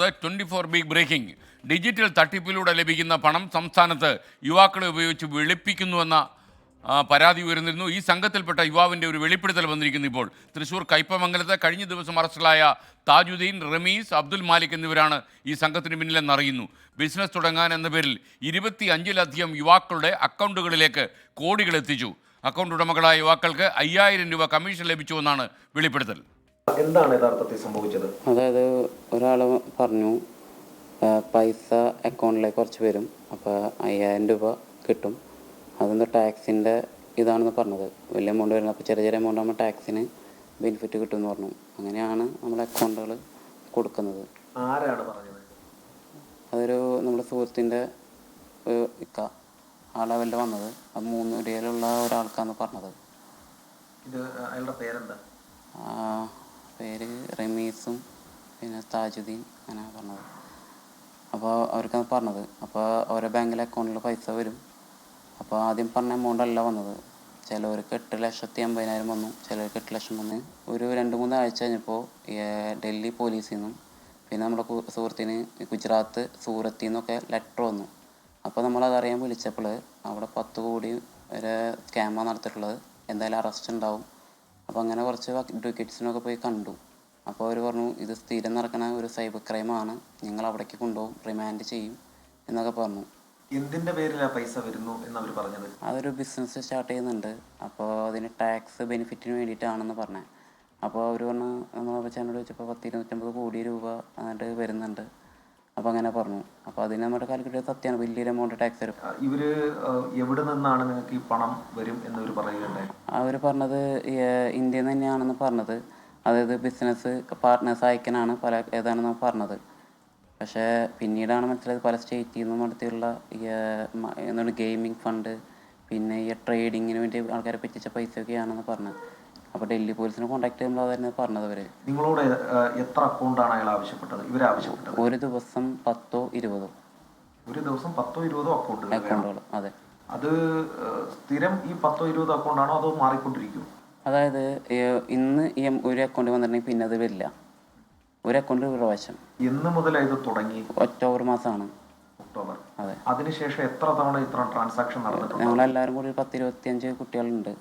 24 big breaking. Digital തട്ടിപ്പിലൂടെ ലഭിക്കുന്ന പണം സംസ്ഥാനത്ത് യുവാക്കളെ ഉപയോഗിച്ച് വെളുപ്പിക്കുന്നുവെന്ന പരാതി ഉയർന്നിരുന്നു. ഈ സംഘത്തിൽപ്പെട്ട യുവാവിൻ്റെ ഒരു വെളിപ്പെടുത്തൽ വന്നിരിക്കുന്നു. ഇപ്പോൾ തൃശൂർ കയ്പമംഗലത്ത് കഴിഞ്ഞ ദിവസം അറസ്റ്റിലായ താജുദ്ദീൻ, റമീസ്, അബ്ദുൽ മാലിക് എന്നിവരാണ് ഈ സംഘത്തിന് പിന്നിലെന്നറിയുന്നു. ബിസിനസ് തുടങ്ങാൻ എന്ന പേരിൽ 25ലധികം യുവാക്കളുടെ അക്കൗണ്ടുകളിലേക്ക് കോടികൾ എത്തിച്ചു. അക്കൗണ്ട് ഉടമകളായ യുവാക്കൾക്ക് 5000 രൂപ കമ്മീഷൻ ലഭിച്ചുവെന്നാണ് വെളിപ്പെടുത്തൽ. എന്താണ് യഥാർത്ഥത്തിൽ സംഭവിച്ചത്? അതായത് ഒരാൾ പറഞ്ഞു പൈസ അക്കൗണ്ടിലേക്ക് കുറച്ച് വരും, അപ്പോൾ 5000 രൂപ കിട്ടും, അതെന്തോ ടാക്സിൻ്റെ ഇതാണെന്ന് പറഞ്ഞത്. വലിയ എമൗണ്ട് വരുന്നത്, അപ്പോൾ ചെറിയ ചെറിയ എമൗണ്ട് ആകുമ്പോൾ ടാക്സിന് ബെനിഫിറ്റ് കിട്ടുമെന്ന് പറഞ്ഞു. അങ്ങനെയാണ് നമ്മുടെ അക്കൗണ്ടുകൾ കൊടുക്കുന്നത്. ആരാണ് പറഞ്ഞത്? അതൊരു നമ്മുടെ സുഹൃത്തിൻ്റെ ഇക്ക ആ ലെവലിൽ വന്നത്. അത് 3 ഇടയിലുള്ള ഒരാൾക്കാണ് പറഞ്ഞത്. ഇത് അയാളുടെ പേരെന്താ? പേര് റമീസും പിന്നെ താജുദ്ദീൻ അങ്ങനെ പറഞ്ഞത്. അപ്പോൾ അവർക്കാണ് പറഞ്ഞത്. അപ്പോൾ ഓരോ ബാങ്കിലെ അക്കൗണ്ടിൽ പൈസ വരും. അപ്പോൾ ആദ്യം പറഞ്ഞ എമൗണ്ട് അല്ല വന്നത്. ചിലവർക്ക് 8,50,000 വന്നു, ചിലവർക്ക് 8 ലക്ഷം വന്നു. ഒരു 2-3 ആഴ്ച കഴിഞ്ഞപ്പോൾ ഡൽഹി പോലീസിൽ നിന്നും പിന്നെ നമ്മുടെ സുഹൃത്തിന് ഗുജറാത്ത് സൂറത്തിൽ നിന്നൊക്കെ ലെറ്റർ വന്നു. അപ്പോൾ നമ്മളതറിയാൻ വിളിച്ചപ്പോൾ അവിടെ 10 കോടി വരെ സ്കാമാണ് നടത്തിയിട്ടുള്ളത്, എന്തായാലും അറസ്റ്റ് ഉണ്ടാവും. അപ്പോൾ അങ്ങനെ കുറച്ച് അഡ്വക്കേറ്റ്സിനൊക്കെ പോയി കണ്ടു. അപ്പോൾ അവർ പറഞ്ഞു ഇത് സ്ഥിരം നടക്കുന്ന ഒരു സൈബർ ക്രൈമാണ്, ഞങ്ങൾ അവിടേക്ക് കൊണ്ടുപോകും, റിമാൻഡ് ചെയ്യും എന്നൊക്കെ പറഞ്ഞു. എന്തിൻ്റെ പേരിലാണ് പൈസ വരുന്നു എന്നവർ പറഞ്ഞത്? അതൊരു ബിസിനസ് സ്റ്റാർട്ട് ചെയ്യുന്നുണ്ട്, അപ്പോൾ അതിന് ടാക്സ് ബെനിഫിറ്റിന് വേണ്ടിയിട്ടാണെന്ന് പറഞ്ഞത്. അപ്പോൾ അവർ പറഞ്ഞു, നമ്മൾ ചേട്ടനോട് ചോദിച്ചപ്പോൾ 250 കോടി രൂപ എന്നിട്ട് വരുന്നുണ്ട്. അപ്പോൾ അങ്ങനെ പറഞ്ഞു. അപ്പോൾ അതിന് നമ്മുടെ കാൽക്കുലേറ്റ് സത്യമാണ്, വലിയൊരു എമൗണ്ട് ടാക്സ് വരും. ഇവർ എവിടെ നിന്നാണ് നിങ്ങൾക്ക് ഈ പണം വരും എന്നവർ പറയുകയുണ്ടായി? അവർ പറഞ്ഞത് ഇന്ത്യയിൽ നിന്ന് തന്നെയാണെന്ന് പറഞ്ഞത്. അതായത് ബിസിനസ് പാർട്ട്നേഴ്സ് അയക്കാനാണ് ഏതാണെന്ന് പറഞ്ഞത്. പക്ഷേ പിന്നീടാണ് മനസ്സിലായത് പല സ്റ്റേറ്റിൽ നിന്നും നടത്തിയുള്ള എന്താണ് ഗെയിമിംഗ് ഫണ്ട്, പിന്നെ ഈ ട്രേഡിങ്ങിന് വേണ്ടി ആൾക്കാരെ പറ്റിച്ച പൈസയൊക്കെയാണെന്ന് പറഞ്ഞത്. അപ്പോൾ ഡൽഹി പോലീസിനെ കോൺടാക്ട് ചെയ്യുമ്പോൾ അതന്നെ പറഞ്ഞത്. അവർ നിങ്ങളോട് എത്ര അക്കൗണ്ടാണ് അയാൾ ആവശ്യപ്പെട്ടത്? ഇവരാവശ്യപ്പെട്ടത് ഒരു ദിവസം 10 20. ഒരു ദിവസം 10 20 അക്കൗണ്ടുകൾ. അതെ. അത് സ്ഥിരം ഈ 10 20 അക്കൗണ്ടാണോ അതോ മാറിക്കൊണ്ടിരിക്കും? അതായത് ഇന്ന് ഈ ഒരു അക്കൗണ്ട് വന്നിട്ടുണ്ടെങ്കിൽ പിന്നെ അത് വരില്ല. ഒരു അക്കൗണ്ട് ഒരു പ്രാവശ്യം. എന്ന് മുതലാണ് ഇത് തുടങ്ങി? ഒക്ടോബർ മാസമാണ്. ഒക്ടോബർ. അതെ. അതിനുശേഷം എത്ര തവണ ഇത്ര ട്രാൻസാക്ഷൻ നടന്നിട്ടുണ്ട്? ഞങ്ങളെല്ലാവരും കൂടി 10-25 കുട്ടികളുണ്ട്.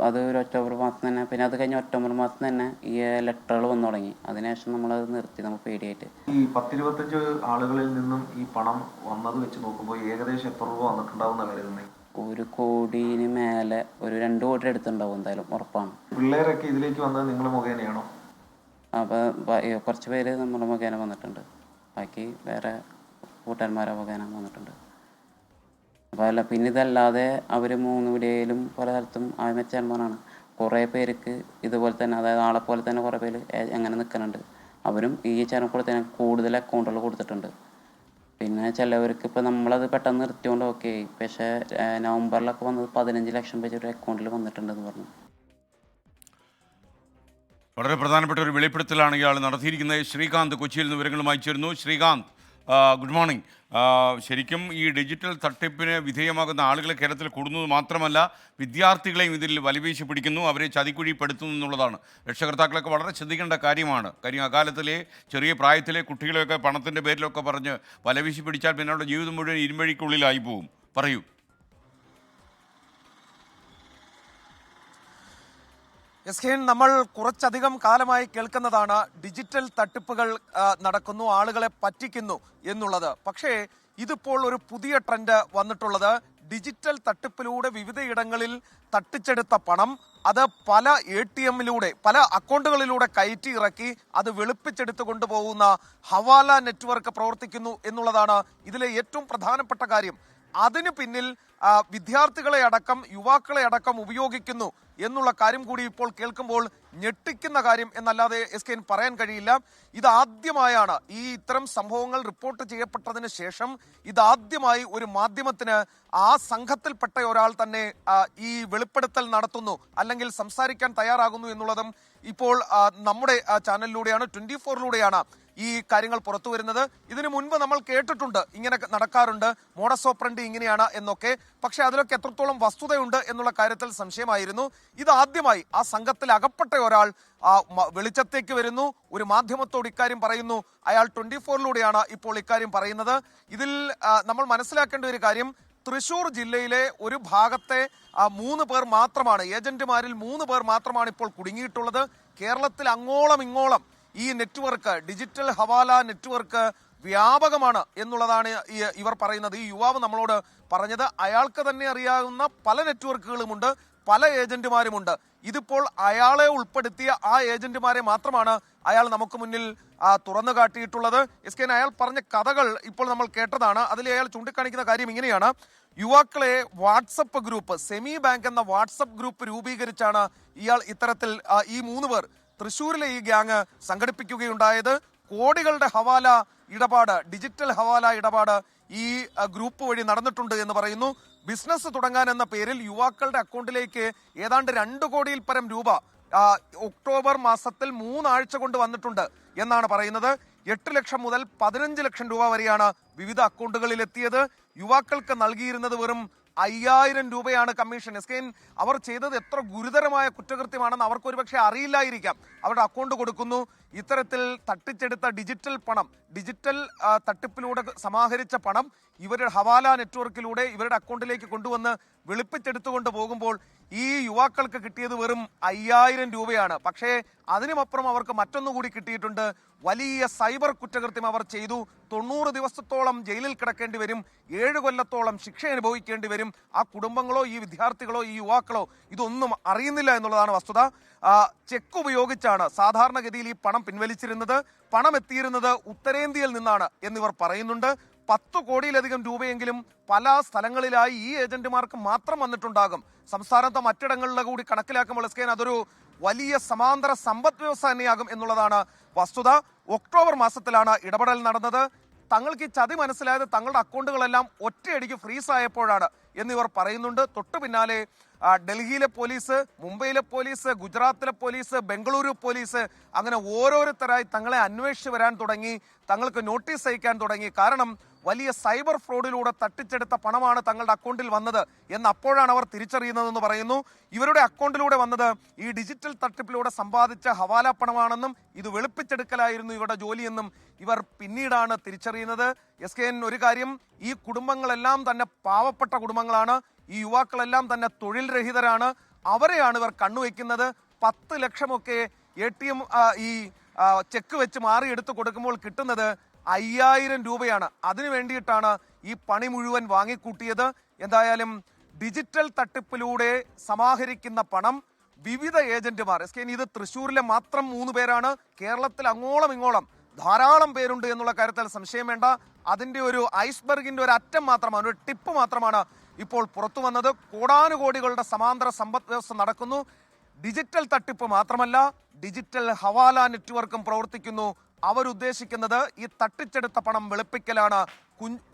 അത് ഒരു ഒക്ടോബർ മാസം തന്നെ. പിന്നെ അത് കഴിഞ്ഞ് ഒക്ടോബർ മാസം തന്നെ ഈ ലെറ്ററുകൾ വന്നു തുടങ്ങി. അതിനുശേഷം നമ്മളത് നിർത്തി, നമ്മൾ പേടിയായിട്ട്. ഈ 10-25 ആളുകളിൽ നിന്നും ഈ പണം വന്നത് വെച്ച് നോക്കുമ്പോൾ ഏകദേശം എത്ര രൂപ വന്നിട്ടുണ്ടാവുന്ന കരുതുന്നത്? 1 കോടിന് മേലെ, ഒരു 2 കോടി അടുത്തുണ്ടാവും എന്തായാലും, ഉറപ്പാണ്. പിള്ളേരൊക്കെ ഇതിലേക്ക് വന്നത് നിങ്ങൾ മുഖേനയാണോ? അപ്പോൾ കുറച്ച് പേര് നമ്മുടെ മുഖേന വന്നിട്ടുണ്ട്, ബാക്കി വേറെ കൂട്ടുകാരന്മാരെ മുഖേന വന്നിട്ടുണ്ട്. അപ്പോൾ അല്ല, പിന്നെ ഇതല്ലാതെ അവർ 3 വീഡിയോയിലും പല സ്ഥലത്തും മെച്ചന്മാരാണ്. കുറേ പേർക്ക് ഇതുപോലെ തന്നെ, അതായത് ആളെ പോലെ തന്നെ കുറേ പേര് എങ്ങനെ നിൽക്കുന്നുണ്ട്. അവരും ഈ ചാനൽ കൂടെ തന്നെ കൂടുതൽ അക്കൗണ്ടുകൾ കൊടുത്തിട്ടുണ്ട്. പിന്നെ ചിലവർക്ക് ഇപ്പോൾ നമ്മളത് പെട്ടെന്ന് നിർത്തിയോണ്ട് ഓക്കെ, പക്ഷേ നവംബറിലൊക്കെ വന്നത് 15 ലക്ഷം വെച്ച് ഒരു അക്കൗണ്ടിൽ വന്നിട്ടുണ്ടെന്ന് പറഞ്ഞു. വളരെ പ്രധാനപ്പെട്ട ഒരു വെളിപ്പെടുത്തലാണ് ഇയാൾ നടത്തിയിരിക്കുന്നത്. ശ്രീകാന്ത് കൊച്ചിയിൽ നിന്ന് വിവരങ്ങളുമായി ചേരുന്നു. Sreekanth, good morning. ശരിക്കും ഈ ഡിജിറ്റൽ തട്ടിപ്പിന് വിധേയമാകുന്ന ആളുകളെ കേരളത്തിൽ കൂടുന്നത് മാത്രമല്ല, വിദ്യാർത്ഥികളെയും ഇതിൽ വലിവീശി പിടിക്കുന്നു, അവരെ ചതിക്കുഴിപ്പെടുത്തുന്നു എന്നുള്ളതാണ്. രക്ഷകർത്താക്കളൊക്കെ വളരെ ശ്രദ്ധിക്കേണ്ട കാര്യമാണ്. കാര്യം അകാലത്തിലെ ചെറിയ പ്രായത്തിലെ കുട്ടികളെയൊക്കെ പണത്തിൻ്റെ പേരിലൊക്കെ പറഞ്ഞ് വലവീശി പിടിച്ചാൽ പിന്നെ അവരുടെ ജീവിതം മുഴുവൻ ഇരുമ്പഴിക്കുള്ളിലായി പോവും. പറയൂ. നമ്മൾ കുറച്ചധികം കാലമായി കേൾക്കുന്നതാണ് ഡിജിറ്റൽ തട്ടിപ്പുകൾ നടക്കുന്നു, ആളുകളെ പറ്റിക്കുന്നു എന്നുള്ളത്. പക്ഷേ ഇതിപ്പോൾ ഒരു പുതിയ ട്രെൻഡ് വന്നിട്ടുള്ളത്, ഡിജിറ്റൽ തട്ടിപ്പിലൂടെ വിവിധയിടങ്ങളിൽ തട്ടിച്ചെടുത്ത പണം അത് പല ATM-ലൂടെ, പല അക്കൗണ്ടുകളിലൂടെ കയറ്റി ഇറക്കി അത് വെളുപ്പിച്ചെടുത്ത് കൊണ്ടുപോകുന്ന ഹവാല നെറ്റ്വർക്ക് പ്രവർത്തിക്കുന്നു എന്നുള്ളതാണ് ഇതിലെ ഏറ്റവും പ്രധാനപ്പെട്ട കാര്യം. അതിനു പിന്നിൽ വിദ്യാർത്ഥികളെ അടക്കം, യുവാക്കളെ അടക്കം ഉപയോഗിക്കുന്നു എന്നുള്ള കാര്യം കൂടി ഇപ്പോൾ കേൾക്കുമ്പോൾ ഞെട്ടിക്കുന്ന കാര്യം എന്നല്ലാതെ SKN പറയാൻ കഴിയില്ല. ഇതാദ്യമായാണ് ഈ ഇത്തരം സംഭവങ്ങൾ റിപ്പോർട്ട് ചെയ്യപ്പെട്ടതിന് ശേഷം ഇതാദ്യമായി ഒരു മാധ്യമത്തിന് ആ സംഘത്തിൽപ്പെട്ട ഒരാൾ തന്നെ ഈ വെളിപ്പെടുത്തൽ നടത്തുന്നു, അല്ലെങ്കിൽ സംസാരിക്കാൻ തയ്യാറാകുന്നു എന്നുള്ളതും ഇപ്പോൾ നമ്മുടെ ചാനലിലൂടെയാണ്, 24ലൂടെയാണ് ഈ കാര്യങ്ങൾ പുറത്തു വരുന്നത്. ഇതിനു മുൻപ് നമ്മൾ കേട്ടിട്ടുണ്ട് ഇങ്ങനെ നടക്കാറുണ്ട്, മോഡസ് ഓപ്പറണ്ടി ഇങ്ങനെയാണ് എന്നൊക്കെ. പക്ഷെ അതിലൊക്കെ എത്രത്തോളം വസ്തുതയുണ്ട് എന്നുള്ള കാര്യത്തിൽ സംശയമായിരുന്നു. ഇത് ആദ്യമായി ആ സംഘത്തിൽ അകപ്പെട്ട ഒരാൾ വെളിച്ചത്തേക്ക് വരുന്നു, ഒരു മാധ്യമത്തോട് ഇക്കാര്യം പറയുന്നു. അയാൾ 24-ലൂടെയാണ് ഇപ്പോൾ ഇക്കാര്യം പറയുന്നത്. ഇതിൽ നമ്മൾ മനസ്സിലാക്കേണ്ട ഒരു കാര്യം, തൃശൂർ ജില്ലയിലെ ഒരു ഭാഗത്തെ 3 പേർ മാത്രമാണ്, ഏജന്റുമാരിൽ 3 പേർ മാത്രമാണ് ഇപ്പോൾ കുടുങ്ങിയിട്ടുള്ളത്. കേരളത്തിൽ അങ്ങോളം ഇങ്ങോളം ഈ നെറ്റ്വർക്ക്, ഡിജിറ്റൽ ഹവാല നെറ്റ്വർക്ക് വ്യാപകമാണ് എന്നുള്ളതാണ് ഇവർ പറയുന്നത്. ഈ യുവാവ് നമ്മളോട് പറഞ്ഞത് അയാൾക്ക് തന്നെ അറിയാവുന്ന പല നെറ്റ്വർക്കുകളുമുണ്ട്, പല ഏജന്റുമാരുമുണ്ട്. ഇതിപ്പോൾ അയാളെ ഉൾപ്പെടുത്തിയ ആ ഏജന്റുമാരെ മാത്രമാണ് അയാൾ നമുക്ക് മുന്നിൽ തുറന്നു കാട്ടിയിട്ടുള്ളത്. എസ്കേൻ, അയാൾ പറഞ്ഞ കഥകൾ ഇപ്പോൾ നമ്മൾ കേട്ടതാണ്. അതിൽ അയാൾ ചൂണ്ടിക്കാണിക്കുന്ന കാര്യം ഇങ്ങനെയാണ്: യുവാക്കളെ വാട്സപ്പ് ഗ്രൂപ്പ്, സെമി ബാങ്ക് എന്ന വാട്സപ്പ് ഗ്രൂപ്പ് രൂപീകരിച്ചാണ് ഇയാൾ ഇത്തരത്തിൽ ഈ 3 പേർ തൃശ്ശൂരിലെ ഈ ഗ്യാങ് സംഘടിപ്പിക്കുകയുണ്ടായത്. കോടികളുടെ ഹവാല ഇടപാട്, ഡിജിറ്റൽ ഹവാല ഇടപാട് ഈ ഗ്രൂപ്പ് വഴി നടന്നിട്ടുണ്ട് എന്ന് പറയുന്നു. ബിസിനസ് തുടങ്ങാൻ എന്ന പേരിൽ യുവാക്കളുടെ അക്കൗണ്ടിലേക്ക് ഏതാണ്ട് 2 കോടിയിൽ പരം രൂപ ഒക്ടോബർ മാസത്തിൽ 3 ആഴ്ച കൊണ്ട് വന്നിട്ടുണ്ട് എന്നാണ് പറയുന്നത്. 8 ലക്ഷം മുതൽ 15 ലക്ഷം രൂപ വരെയാണ് വിവിധ അക്കൗണ്ടുകളിൽ എത്തിയത്. യുവാക്കൾക്ക് നൽകിയിരുന്നത് വെറും 5000 രൂപയാണ് കമ്മീഷൻ. എസ്കെയിൻ, അവർ ചെയ്തത് എത്ര ഗുരുതരമായ കുറ്റകൃത്യമാണെന്ന് അവർക്ക് ഒരുപക്ഷെ അറിയില്ലായിരിക്കാം. അവരുടെ അക്കൗണ്ട് കൊടുക്കുന്നു, ഇത്തരത്തിൽ തട്ടിച്ചെടുത്ത ഡിജിറ്റൽ പണം, ഡിജിറ്റൽ തട്ടിപ്പിലൂടെ സമാഹരിച്ച പണം ഇവരുടെ ഹവാല നെറ്റ്വർക്കിലൂടെ ഇവരുടെ അക്കൗണ്ടിലേക്ക് കൊണ്ടുവന്ന് വെളുപ്പിച്ചെടുത്തുകൊണ്ട് പോകുമ്പോൾ ഈ യുവാക്കൾക്ക് കിട്ടിയത് വെറും 5000 രൂപയാണ്. പക്ഷേ അതിനുമപ്പുറം അവർക്ക് മറ്റൊന്നുകൂടി കിട്ടിയിട്ടുണ്ട്. വലിയ സൈബർ കുറ്റകൃത്യം അവർ ചെയ്തു. 90 ദിവസത്തോളം ജയിലിൽ കിടക്കേണ്ടി വരും, 7 കൊല്ലത്തോളം ശിക്ഷ അനുഭവിക്കേണ്ടി വരും. ആ കുടുംബങ്ങളോ ഈ വിദ്യാർത്ഥികളോ ഈ യുവാക്കളോ ഇതൊന്നും അറിയുന്നില്ല എന്നുള്ളതാണ് വസ്തുത. ചെക്ക് ഉപയോഗിച്ചാണ് സാധാരണഗതിയിൽ ഈ പണം പിൻവലിച്ചിരുന്നത്. പണം എത്തിയിരുന്നത് ഉത്തരേന്ത്യയിൽ നിന്നാണ് എന്നിവർ പറയുന്നുണ്ട്. 10 കോടിയിലധികം രൂപയെങ്കിലും പല സ്ഥലങ്ങളിലായി ഈ ഏജന്റുമാർക്ക് മാത്രം വന്നിട്ടുണ്ടാകും. സംസ്ഥാനത്തെ മറ്റിടങ്ങളിലെ കൂടി കണക്കിലാക്കുമ്പോൾ എസ്കേൻ, അതൊരു വലിയ സമാന്തര സമ്പദ് വ്യവസ്ഥ തന്നെയാകും എന്നുള്ളതാണ് വസ്തുത. ഒക്ടോബർ മാസത്തിലാണ് ഇടപെടൽ നടന്നത്. തങ്ങൾക്ക് ഈ ചതി മനസ്സിലായത് തങ്ങളുടെ അക്കൗണ്ടുകളെല്ലാം ഒറ്റയടിക്ക് ഫ്രീസ് ആയപ്പോഴാണ് എന്നിവർ പറയുന്നുണ്ട്. തൊട്ടു പിന്നാലെ ഡൽഹിയിലെ പോലീസ്, മുംബൈയിലെ പോലീസ്, ഗുജറാത്തിലെ പോലീസ്, ബംഗളൂരു പോലീസ് അങ്ങനെ ഓരോരുത്തരായി തങ്ങളെ അന്വേഷിച്ച് വരാൻ തുടങ്ങി, തങ്ങൾക്ക് നോട്ടീസ് അയക്കാൻ തുടങ്ങി. കാരണം വലിയ സൈബർ ഫ്രോഡിലൂടെ തട്ടിച്ചെടുത്ത പണമാണ് തങ്ങളുടെ അക്കൗണ്ടിൽ വന്നത് എന്ന് അപ്പോഴാണ് അവർ തിരിച്ചറിയുന്നതെന്ന് പറയുന്നു. ഇവരുടെ അക്കൗണ്ടിലൂടെ വന്നത് ഈ ഡിജിറ്റൽ തട്ടിപ്പിലൂടെ സമ്പാദിച്ച ഹവാല പണമാണെന്നും ഇത് വെളുപ്പിച്ചെടുക്കലായിരുന്നു ഇവരുടെ ജോലിയെന്നും ഇവർ പിന്നീടാണ് തിരിച്ചറിയുന്നത്. എസ്കെൻ, ഒരു കാര്യം, ഈ കുടുംബങ്ങളെല്ലാം തന്നെ പാവപ്പെട്ട കുടുംബങ്ങളാണ്. ഈ യുവാക്കളെല്ലാം തന്നെ തൊഴിൽ രഹിതരാണ്. അവരെയാണ് ഇവർ കണ്ണുവെക്കുന്നത്. 10 ലക്ഷമൊക്കെ ATM ഈ ചെക്ക് വെച്ച് മാറിയെടുത്ത് കൊടുക്കുമ്പോൾ കിട്ടുന്നത് 5000 രൂപയാണ്. അതിനു വേണ്ടിയിട്ടാണ് ഈ പണി മുഴുവൻ വാങ്ങിക്കൂട്ടിയത്. എന്തായാലും ഡിജിറ്റൽ തട്ടിപ്പിലൂടെ സമാഹരിക്കുന്ന പണം വിവിധ ഏജന്റുമാർ, എസ്കെൻ, ഇത് തൃശ്ശൂരിലെ മാത്രം 3 പേരാണ്. കേരളത്തിൽ അങ്ങോളം ഇങ്ങോളം ധാരാളം പേരുണ്ട് എന്നുള്ള കാര്യത്തിൽ സംശയം വേണ്ട. അതിന്റെ ഒരു ഐസ്ബർഗിന്റെ ഒരു അറ്റം മാത്രമാണ്, ഒരു ടിപ്പ് മാത്രമാണ് ഇപ്പോൾ പുറത്തു വന്നത്. കോടാനുകോടികളുടെ സമാന്തര സമ്പദ് വ്യവസ്ഥ നടക്കുന്നു. ഡിജിറ്റൽ തട്ടിപ്പ് മാത്രമല്ല, ഡിജിറ്റൽ ഹവാല നെറ്റ്വർക്കും പ്രവർത്തിക്കുന്നു. അവരുദ്ദേശിക്കുന്നത് ഈ തട്ടിച്ചെടുത്ത പണം വെളുപ്പിക്കലാണ്.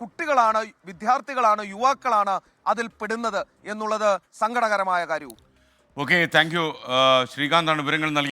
കുട്ടികളാണ്, വിദ്യാർത്ഥികളാണ്, യുവാക്കളാണ് അതിൽ പെടുന്നത് എന്നുള്ളത് സങ്കടകരമായ കാര്യവും. Okay, thank you. ശ്രീകാന്താണ് വിവരങ്ങൾ നൽകി.